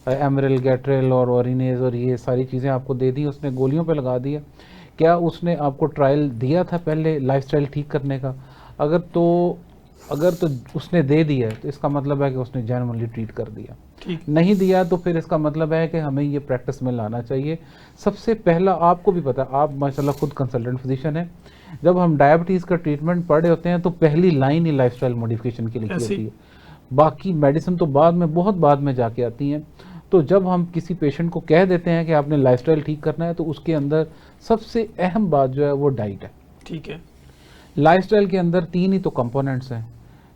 एमरेल गैट्रेल और ओरिनेज और ये सारी चीज़ें आपको दे दी, उसने गोलियों पे लगा दिया। क्या उसने आपको ट्रायल दिया था पहले लाइफस्टाइल ठीक करने का? अगर तो उसने दे दिया है तो इसका मतलब है कि उसने जेन्युइनली ट्रीट कर दिया। ठीक। नहीं दिया तो फिर इसका मतलब है कि हमें ये प्रैक्टिस में लाना चाहिए। सबसे पहला, आपको भी पता, आप माशाल्लाह खुद कंसल्टेंट फिजिशियन है, जब हम डायबिटीज़ का ट्रीटमेंट पढ़ रहे होते हैं तो पहली लाइन ही लाइफस्टाइल मॉडिफिकेशन की लिखी होती है, बाकी मेडिसिन तो बाद में, बहुत बाद में जाके आती हैं। तो जब हम किसी पेशेंट को कह देते हैं कि आपने लाइफस्टाइल ठीक करना है तो उसके अंदर सबसे अहम बात जो है वो डाइट है। ठीक है। लाइफस्टाइल के अंदर 3 ही तो कंपोनेंट्स हैं,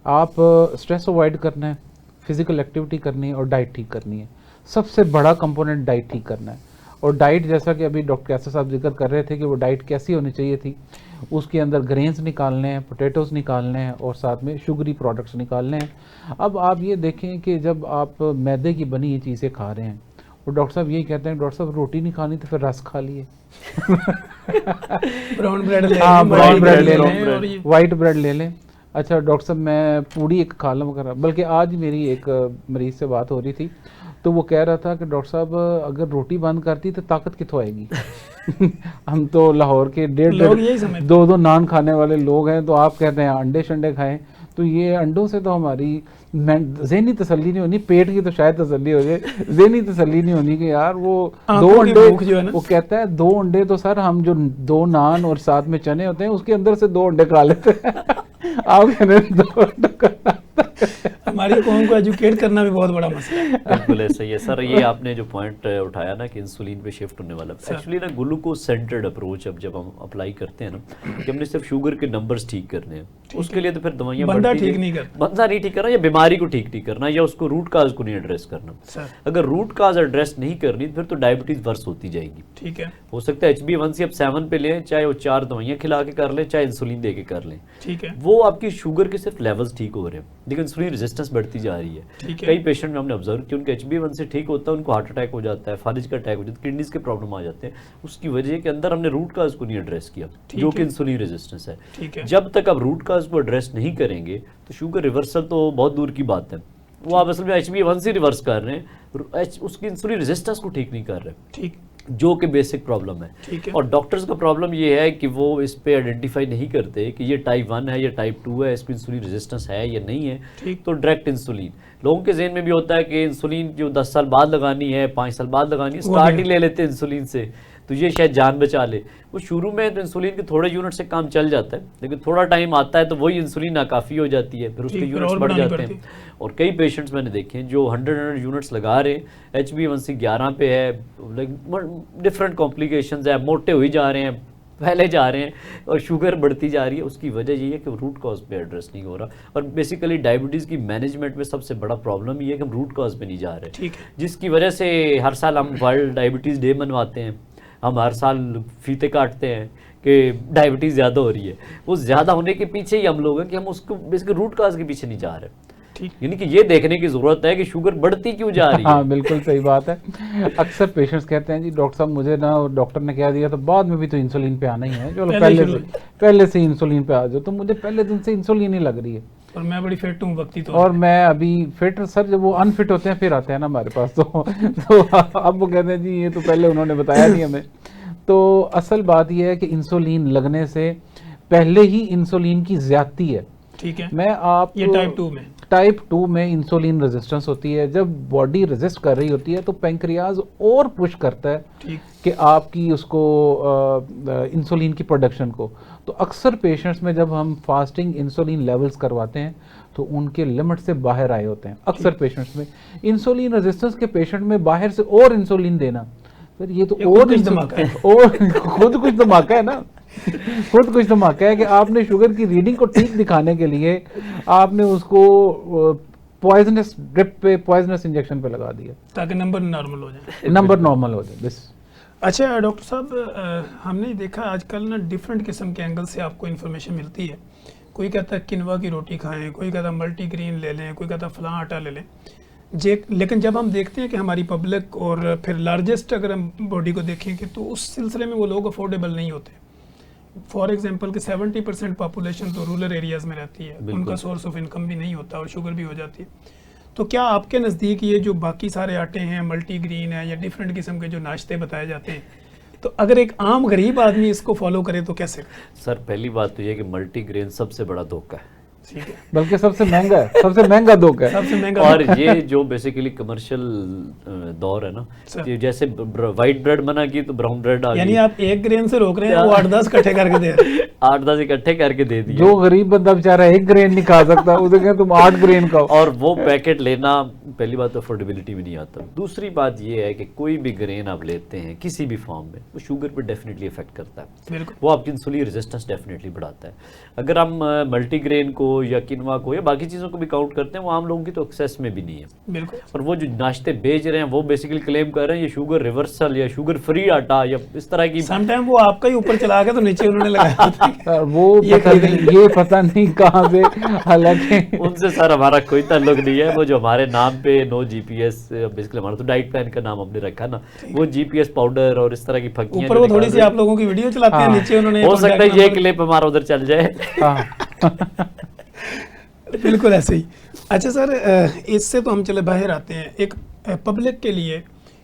आप स्ट्रेस अवॉइड करना है, फिजिकल एक्टिविटी करनी है और डाइट ठीक करनी है। सबसे बड़ा कंपोनेंट डाइट ठीक करना है। और डाइट, जैसा कि अभी डॉक्टर कैसर साहब जिक्र कर रहे थे कि वो डाइट कैसी होनी चाहिए थी, उसके अंदर ग्रेन्स निकालने हैं, पोटैटोज़ निकालने हैं और साथ में शुगरी प्रोडक्ट्स निकालने हैं। अब आप ये देखें कि जब आप मैदे की बनी ये चीज़ें खा रहे हैं और डॉक्टर साहब यही कहते हैं, डॉक्टर साहब रोटी नहीं खानी तो फिर रस खा लिए ब्राउन ब्रेड ले हाँ, लें, ब्राउन ब्रेड ले लें लें, और ये वाइट ब्रेड ले लें। अच्छा डॉक्टर साहब मैं पूड़ी एक खा लूँ वगैरह। बल्कि आज मेरी एक मरीज से बात हो रही थी तो वो कह रहा था कि डॉक्टर साहब अगर रोटी बंद करती तो ताकत कितों आएगी हम तो लाहौर के लोग यही समझते हैं। 2-2 नान खाने वाले लोग हैं, तो आप कहते हैं अंडे शंडे खाएं। तो ये अंडों से तो हमारी ज़हनी तसल्ली नहीं होनी, पेट की तो शायद तसल्ली हो जाए, ज़हनी तसल्ली नहीं होनी कि यार वो 2 अंडे, वो कहता है 2 अंडे तो सर हम जो 2 नान और साथ में चने होते हैं उसके अंदर से 2 अंडे खा लेते हैं आप कह रहे हैं 2 अंडे हमारी कौम को एजुकेट करना भी बहुत बड़ा मसला है। बिल्कुल ऐसा ही है सर। ये आपने जो पॉइंट उठाया ना कि इंसुलिन पे शिफ्ट होने वाला, एक्चुअली ना ग्लूकोज सेंटर्ड अप्रोच अब जब हम अप्लाई करते हैं ना कि हमने सिर्फ शुगर के नंबर्स ठीक करने हैं, उसके लिए तो फिर दवाइयाँ बंदा ठीक नहीं करना, बंदा नहीं ठीक करना या बीमारी को ठीक नहीं करना या उसको रूट काज को नहीं एड्रेस करना। अगर रूट काज एड्रेस नहीं करनी फिर तो डायबिटीज वर्स होती जाएगी। ठीक है, हो सकता है HbA1c अब 7 पे लें, चाहे वो 4 दवाइयाँ खिला के कर लें, चाहे इंसुलिन दे के कर लें। ठीक है, वो आपकी शुगर के सिर्फ लेवल्स ठीक हो रहे हैं लेकिन इंसुलिन रेजिस्टेंस बढ़ती जा रही है। कई पेशेंट में हमने ऑब्जर्व किया उनका HbA1c ठीक होता है, उनको हार्ट अटैक हो जाता है, फालिज का अटैक हो जाता है, किडनीज के प्रॉब्लम आ जाते हैं। उसकी वजह के अंदर हमने रूट काज को नहीं एड्रेस किया जो कि इंसुलिन रेजिस्टेंस है। जब तक आप रूट काज को एड्रेस नहीं करेंगे तो शुगर रिवर्सल तो बहुत दूर की बात है। वो आप असल में HbA1c रिवर्स कर रहे हैं, उसकी इंसुलिन रेजिस्टेंस को ठीक नहीं कर रहे। ठीक, जो कि बेसिक प्रॉब्लम है। और डॉक्टर्स का प्रॉब्लम ये है कि वो इस पे आइडेंटिफाई नहीं करते कि ये टाइप 1 है या टाइप 2 है, इसको इंसुलिन रेजिस्टेंस है या नहीं है। तो डायरेक्ट इंसुलिन, लोगों के जहन में भी होता है कि इंसुलिन जो 10 साल बाद लगानी है, 5 साल बाद लगानी है, स्टार्ट ही ले लेते हैं इंसुलिन से। तो ये शायद जान बचा ले। वो शुरू में तो इंसुलिन के थोड़े यूनिट से काम चल जाता है, लेकिन थोड़ा टाइम आता है तो वही इंसुलिन नाकाफ़ी हो जाती है, फिर उसके यूनिट्स बढ़ जाते हैं। और कई पेशेंट्स मैंने देखे हैं जो 100 यूनिट्स लगा रहे हैं, HbA1c 11 पे है, लाइक डिफरेंट कॉम्प्लिकेशंस है, मोटे हुए जा रहे हैं, फैले जा रहे हैं और शुगर बढ़ती जा रही है। उसकी वजह यही है कि रूट कॉज पे एड्रेस नहीं हो रहा। और बेसिकली डायबिटीज़ की मैनेजमेंट में सबसे बड़ा प्रॉब्लम ये है कि हम रूट कॉज पे नहीं जा रहे, जिसकी वजह से हर साल हम वर्ल्ड डायबिटीज़ डे मनवाते हैं, हम हर साल फीते काटते हैं कि डायबिटीज़ ज़्यादा हो रही है। वो ज़्यादा होने के पीछे ही हम लोग हैं कि हम उसको बेसिकली रूट कॉज के पीछे नहीं जा रहे। यानी कि ये देखने की जरूरत है कि शुगर बढ़ती क्यों जा रही है। हाँ बिल्कुल सही बात है। अक्सर पेशेंट्स कहते हैं जी डॉक्टर साहब मुझे ना डॉक्टर ने कह दिया तो बाद में भी तो इंसुलिन पे आना ही है, चलो पहले से इंसुलिन पे आ जाओ, तो मुझे पहले दिन से इंसुलिन ही लग रही है और मैं बड़ी फिट हूँ वक्ती तो, और मैं अभी फिट। सर जब वो अनफिट होते हैं फिर आते हैं ना हमारे पास तो अब वो कहते हैं जी ये तो पहले उन्होंने बताया नहीं हमें। तो असल बात ये है कि इंसुलिन लगने से पहले ही इंसुलिन की ज्यादती है। ठीक है, मैं आप ये टाइप 2 में इंसुलिन रेजिस्टेंस होती है। जब बॉडी रेजिस्ट कर रही होती है तो पैंक्रियाज और पुश करता है कि आपकी उसको इंसुलिन की प्रोडक्शन को। तो अक्सर पेशेंट्स में जब हम फास्टिंग इंसुलिन लेवल्स करवाते हैं तो उनके लिमिट से बाहर आए होते हैं। अक्सर पेशेंट्स में इंसुलिन रेजिस्टेंस के पेशेंट में बाहर से और इंसुलिन देना, सर ये तो और कुछ धमाका है, और खुद कुछ धमाका है ना, खुद कुछ धमाका है कि आपने शुगर की रीडिंग को ठीक दिखाने के लिए आपने उसको पॉइजनस ड्रिप पे, पॉइजनस इंजेक्शन पे लगा दिया ताकि नंबर नॉर्मल हो जाए, नंबर नॉर्मल हो जाए बस। अच्छा डॉक्टर साहब, हमने देखा आजकल ना डिफरेंट किस्म के एंगल से आपको इन्फॉर्मेशन मिलती है। कोई कहता है किनवा की रोटी खाएं, कोई कहता है मल्टीग्रेन ले लें, कोई कहता है फलां आटा ले लें। लेकिन जब हम देखते हैं कि हमारी पब्लिक और फिर लार्जेस्ट अगर हम बॉडी को देखेंगे तो उस सिलसिले में वो लोग अफोर्डेबल नहीं होते। फॉर एग्जांपल कि 70% पॉपुलेशन तो रूरल एरियाज़ में रहती है, उनका सोर्स ऑफ इनकम भी नहीं होता और शुगर भी हो जाती है। तो क्या आपके नज़दीक ये जो बाकी सारे आटे हैं, मल्टीग्रेन है या डिफरेंट किस्म के जो नाश्ते बताए जाते हैं, तो अगर एक आम गरीब आदमी इसको फॉलो करे तो कैसे? सर पहली बात तो ये कि मल्टीग्रेन सबसे बड़ा धोखा है, बल्कि सबसे महंगा है, सबसे महंगा धोखा है, सबसे महंगा। और ये जो बेसिकली कमर्शियल दौर है ना, ये जैसे वाइट ब्रेड मना की तो ब्राउन ब्रेड आ गई। यानी आप एक ग्रेन से रोक रहे हैं, वो 8-10 इकट्ठे करके दे रहे हैं। 8-10 इकट्ठे करके दे दिए। जो गरीब बंदा बेचारा एक ग्रेन नहीं खा सकता उसे कहें तुम 8 ग्रेन खाओ, और वो पैकेट लेना पहली बात तो अफोर्डेबिलिटी में नहीं आता। दूसरी बात ये है कि कोई भी ग्रेन आप लेते हैं किसी भी फॉर्म में, वो शुगर पर डेफिनेटली इफेक्ट करता है, वो आपकी इंसुलिन रेजिस्टेंस डेफिनेटली बढ़ाता है। अगर हम मल्टीग्रेन को या किनवा को या बाकी चीज़ों को भी काउंट करते हैं, वो आम लोगों की तो एक्सेस में भी नहीं है, बिल्कुल। और वो जो नाश्ते बेच रहे हैं वो बेसिकली क्लेम कर रहे हैं ये शुगर रिवर्सल या शुगर फ्री आटा या इस तरह की। समटाइम वो आपका ही ऊपर चला गया तो नीचे उन्होंने लगाया वो ये पता नहीं कहाँ से, हालांकि उनसे सर हमारा कोई ताल्लुक नहीं है। वो जो हमारे नाम पे नो जीपीएस, बेसिकली हमारा तो डाइट प्लान का नाम हमने रखा ना, वो जीपीएस पाउडर और इस तरह की फक्कियां ऊपर वो थोड़ी सी आप लोगों की वीडियो चलाते हैं, नीचे उन्होंने हो सकता है ये क्लिप हमारा उधर चल जाए। बिल्कुल ऐसे ही। अच्छा सर, इससे तो हम चले बाहर आते हैं एक पब्लिक के लिए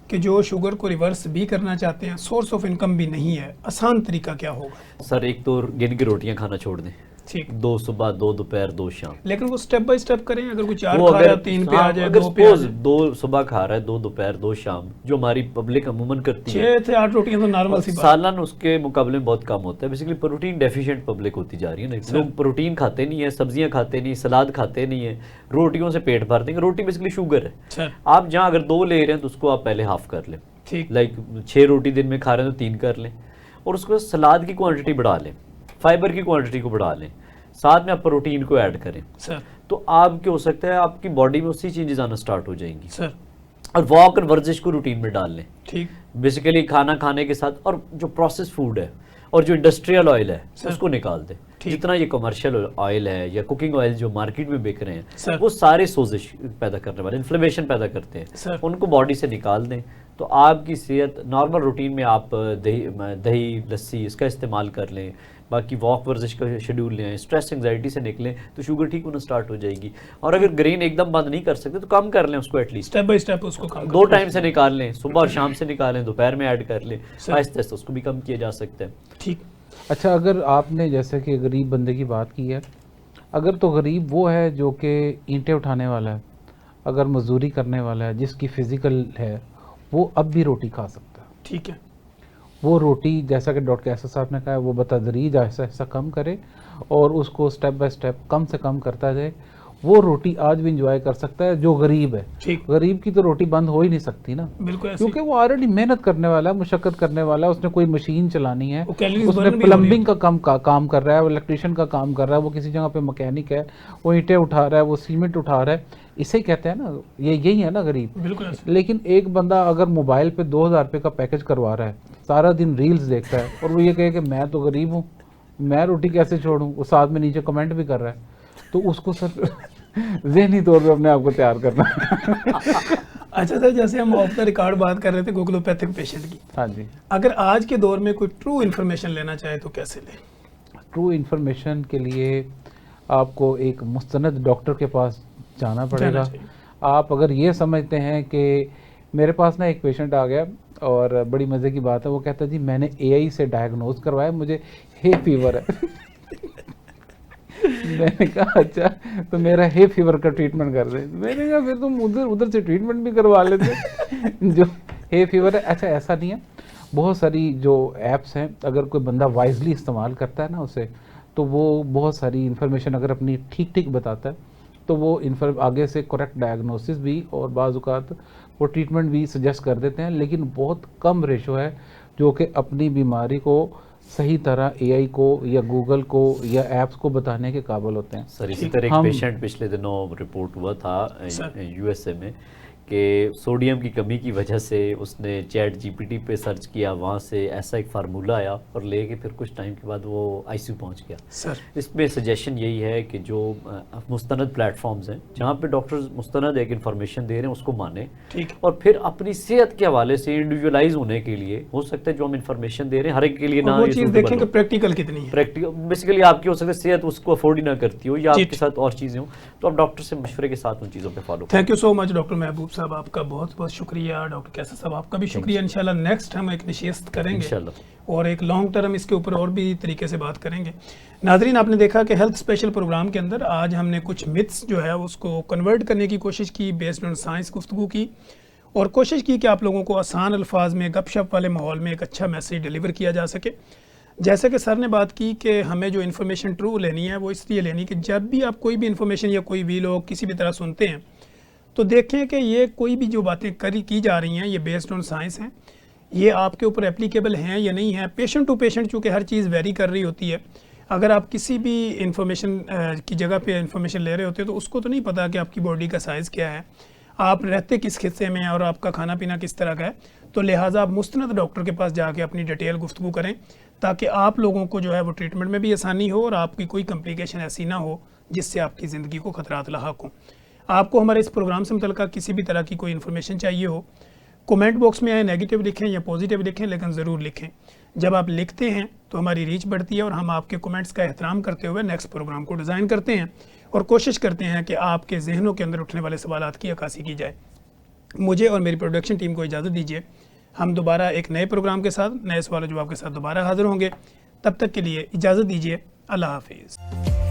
कि जो शुगर को रिवर्स भी करना चाहते हैं, सोर्स ऑफ इनकम भी नहीं है, आसान तरीका क्या होगा? सर एक तो गिन के रोटियां खाना छोड़ दें, ठीक, 2 सुबह 2 दोपहर 2 शाम। लेकिन वो स्टेप बाय स्टेप करें, अगर कोई 4 खा रहा है 3 पे आ जाए, 2 पे आ जाए। 2 सुबह खा रहा है, 2 दोपहर 2 शाम, जो हमारी पब्लिक अमूमन करती है, 6 से 8 रोटियां तो नॉर्मल सी बात, सालाना उसके मुकाबले में बहुत कम होता है। बेसिकली प्रोटीन डेफिशिएंट पब्लिक होती जा रही है ना, लोग प्रोटीन खाते नहीं है, सब्जियां खाते नहीं, सलाद खाते नहीं है, रोटियों से पेट भर देंगे। रोटी बेसिकली शुगर है, आप जहाँ अगर 2 ले रहे हैं तो उसको आप पहले हाफ कर लें, लाइक 6 रोटी दिन में खा रहे हैं तो 3 कर लें, और उसको सलाद की क्वांटिटी बढ़ा लें, फाइबर की क्वांटिटी को बढ़ा लें, साथ में आप प्रोटीन को ऐड करें सर, तो आप क्या हो सकता है आपकी बॉडी में उसी चेंजेस आना स्टार्ट हो जाएंगी सर। और वॉक और वर्जिश को रूटीन में डाल लें, ठीक, बेसिकली खाना खाने के साथ। और जो प्रोसेस फूड है और जो इंडस्ट्रियल ऑयल है उसको निकाल दें। जितना ये कमर्शियल ऑयल है या कुकिंग ऑयल जो मार्केट में बिक रहे हैं, वो सारे सोजिश पैदा करने वाले, इन्फ्लेमेशन पैदा करते हैं, उनको बॉडी से निकाल दें तो आपकी सेहत नॉर्मल रूटीन में आप दही लस्सी इसका इस्तेमाल कर लें, बाकी वॉक वर्जिश का शेड्यूल लें, स्ट्रेस एंजाइटी से निकलें तो शुगर ठीक होना स्टार्ट हो जाएगी। और अगर ग्रेन एकदम बंद नहीं कर सकते तो कम कर लें उसको, एटलीस्ट स्टेप बाय स्टेप उसको कम 2 टाइम से निकाल लें, सुबह और शाम से निकालें, दोपहर में ऐड कर लें, आहिस्ते आहिस्ते उसको भी कम किया जा सकता है। ठीक। अच्छा, अगर आपने जैसे कि गरीब बंदे की बात की है, अगर तो गरीब वो है जो कि ईंटें उठाने वाला है, अगर मजदूरी करने वाला है, जिसकी फिजिकल है, वो अब भी रोटी खा सकता है, ठीक है। वो रोटी जैसा कि डॉक्टर कैसर साहब ने कहा वो बतदरीज ऐसा ऐसा कम करे और उसको स्टेप बाय स्टेप कम से कम करता जाए, वो रोटी आज भी इंजॉय कर सकता है जो गरीब है। ठीक। गरीब की तो रोटी बंद हो ही नहीं सकती ना, बिल्कुल ऐसे क्योंकि वो ऑलरेडी मेहनत करने वाला है, मुशक्कत करने वाला है, उसने कोई मशीन चलानी है, वो calories उसने burn भी हो रही प्लम्बिंग का काम कर रहा है, वो इलेक्ट्रिशियन का काम कर रहा है, वो किसी जगह पे मैकेनिक है, वो ईंटें उठा रहा है, वो सीमेंट उठा रहा है। इसे कहते हैं ना, ये यही है ना गरीब। बिल्कुल ऐसे। लेकिन एक बंदा अगर मोबाइल पे 2000 रुपये का पैकेज करवा रहा है, सारा दिन रील्स देखता है और वो ये कहे कि मैं तो गरीब हूँ, मैं रोटी कैसे छोड़ूं, वो साथ में नीचे कमेंट भी कर रहा है, तो उसको सर ज़हनी तौर पे अपने आप को तैयार करना है। अच्छा सर, जैसे हम ऑफ द रिकॉर्ड बात कर रहे थे गूगलोपैथिक पेशेंट की, हाँ जी। अगर आज के दौर में कोई ट्रू इन्फॉर्मेशन लेना चाहे तो कैसे ले? ट्रू इन्फॉर्मेशन के लिए आपको एक मुस्तनद डॉक्टर के पास जाना पड़ेगा। चाहिए। आप अगर ये समझते हैं कि मेरे पास ना एक पेशेंट आ गया और बड़ी मज़े की बात है, वो कहता जी मैंने एआई से डायग्नोज करवाया, मुझे हे फीवर है। मैंने कहा अच्छा तो मेरा हे फीवर का ट्रीटमेंट कर दे। मैंने कहा फिर तुम उधर से ट्रीटमेंट भी करवा लेते जो हे फीवर है। अच्छा ऐसा नहीं है, बहुत सारी जो ऐप्स हैं अगर कोई बंदा वाइजली इस्तेमाल करता है ना उसे, तो वो बहुत सारी इन्फॉर्मेशन अगर अपनी ठीक ठीक बताता है तो वो आगे से करेक्ट डायग्नोसिस भी और बाज़ औक़ात वो ट्रीटमेंट भी सजेस्ट कर देते हैं। लेकिन बहुत कम रेशो है जो कि अपनी बीमारी को सही तरह एआई को या गूगल को या ऐप्स को बताने के काबिल होते हैं। सर इसी तरह एक पेशेंट पिछले दिनों रिपोर्ट हुआ था यूएसए में कि सोडियम की कमी की वजह से उसने चैट जीपीटी पे सर्च किया, वहाँ से ऐसा एक फार्मूला आया और लेके फिर कुछ टाइम के बाद वो आईसीयू पहुँच गया। सर इसमें सजेशन यही है कि जो मुस्तनद प्लेटफॉर्म्स हैं जहाँ पे डॉक्टर्स मुस्तनद एक इन्फॉर्मेशन दे रहे हैं उसको माने, ठीक। और फिर अपनी सेहत के हवाले से इंडिविजुअलाइज होने के लिए हो सकता है जो हम इन्फॉर्मेशन दे रहे हैं हर एक के लिए ना वो चीज़ देखें कि प्रैक्टिकल कितनी है। प्रैक्टिकल बेसिकली आपकी हो सकता है सेहत उसको अफोर्ड ही ना करती हो या आपके साथ और चीज़ें हो, तो आप डॉक्टर से मशवरे के साथ उन चीज़ों पे follow. Thank you so much doctor महबूब साहब, आपका बहुत बहुत शुक्रिया। डॉक्टर कैसर साहब आपका भी शुक्रिया। इंशाल्लाह नेक्स्ट हम एक निशिस्त करेंगे इंशाल्लाह और एक लॉन्ग टर्म इसके ऊपर और भी तरीके से बात करेंगे। नाजरीन, आपने देखा कि हेल्थ स्पेशल प्रोग्राम के अंदर आज हमने कुछ मिथ्स जो है उसको कन्वर्ट करने की कोशिश की, बेस्ड ऑन साइंस गुफ्तगू की, और कोशिश की कि आप लोगों को आसान अल्फाज में गपशप वाले माहौल में एक अच्छा मैसेज डिलीवर किया जा सके। जैसे कि सर ने बात की कि हमें जो इन्फॉर्मेशन ट्रू लेनी है वो इसलिए लेनी कि जब भी आप कोई भी इन्फॉर्मेशन या कोई भी लोग किसी भी तरह सुनते हैं तो देखें कि ये कोई भी जो बातें की जा रही हैं ये बेस्ड ऑन साइंस हैं, ये आपके ऊपर एप्लीकेबल हैं या नहीं है। पेशेंट टू पेशेंट चूँकि हर चीज़ वेरी कर रही होती है, अगर आप किसी भी इन्फॉर्मेशन की जगह पे इन्फॉर्मेशन ले रहे होते हो तो उसको तो नहीं पता कि आपकी बॉडी का साइज़ क्या है, आप रहते किस हिस्से में हैं और आपका खाना पीना किस तरह का है। तो लिहाजा आप मुस्तनद डॉक्टर के पास जाके अपनी डिटेल गुफ्तगू करें ताकि आप लोगों को जो है वो ट्रीटमेंट में भी आसानी हो और आपकी कोई कम्प्लिकेशन ऐसी ना हो जिससे आपकी ज़िंदगी को खतरात लाहक हों। आपको हमारे इस प्रोग्राम से मुतल्लिक़ किसी भी तरह की कोई इन्फॉर्मेशन चाहिए हो, कमेंट बॉक्स में आए नेगेटिव लिखें या पॉजिटिव लिखें, लेकिन ज़रूर लिखें। जब आप लिखते हैं तो हमारी रीच बढ़ती है और हम आपके कमेंट्स का एहतराम करते हुए नेक्स्ट प्रोग्राम को डिज़ाइन करते हैं और कोशिश करते हैं कि आपके जहनों के अंदर उठने वाले सवालात की अक्कासी की जाए। मुझे और मेरी प्रोडक्शन टीम को इजाज़त दीजिए, हम दोबारा एक नए प्रोग्राम के साथ नए सवाल जवाब के साथ दोबारा हाज़िर होंगे। तब तक के लिए इजाज़त दीजिए, अल्लाह हाफिज़।